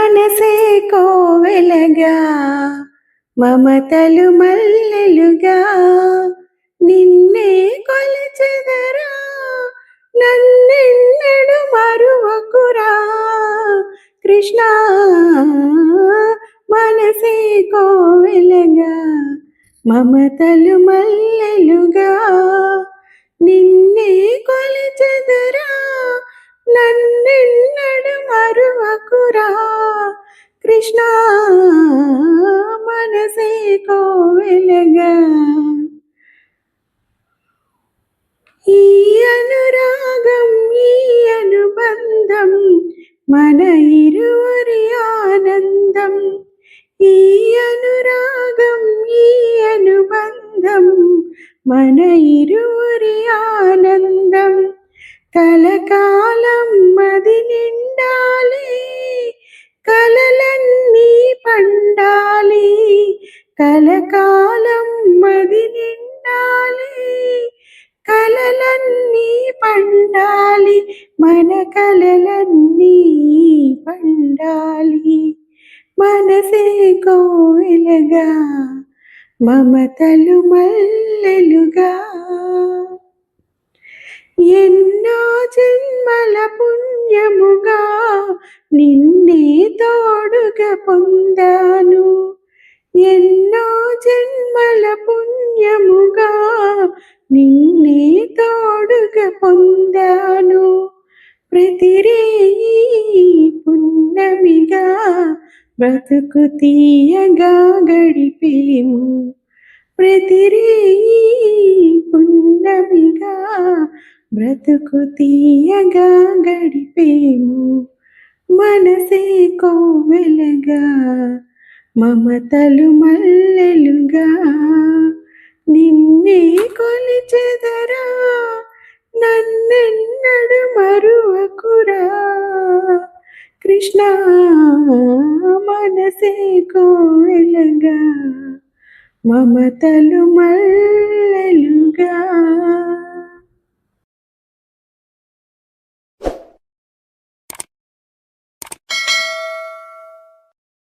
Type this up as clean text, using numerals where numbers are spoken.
మనసే కోవెలగా మమతలు మల్లెలుగా నిన్నే కొలిచెదరా నన్నెన్నడు మరువకురా కృష్ణ మనసే కోవెలగా మమతలు మల్లెలుగా నిన్నే కొలిచెదరా నన్నెన్నడు మరువకురా కృష్ణ మనసే కోవెలగా ఈ అనురాగం ఈ అనుబంధం మన ఇరువురి ఆనందం ఈ అనురాగం ఈ అనుబంధం మన ఇరువురి ఆనందం కలకాలం మది నిండాలి కలలన్నీ పండాలి కలకాలం మది నిండాలి కలలన్నీ పండాలి మన కలలన్నీ పండాలి మనసే కోవెలగా మమతలు మల్లెలుగా ఎన్నో జన్మల పుణ్యముగా నిన్నే తోడుగా పొందాను ఎన్నో జన్మల పుణ్యముగా నిన్నే తోడుగా పొందాను ప్రతిరేయి పున్నమిగా బ్రతుకు తీయగా గడిపేము ప్రతిరేయి పున్నమిగా బ్రతుకు తీయగా గడిపేము మనసే కోవెలగా మమతలు మల్లెలుగా నిన్నే కొలిచెదరా నన్నెన్నడు మరువకురా కృష్ణ మనసే కోవెలగా మమతలు మల్లెలుగా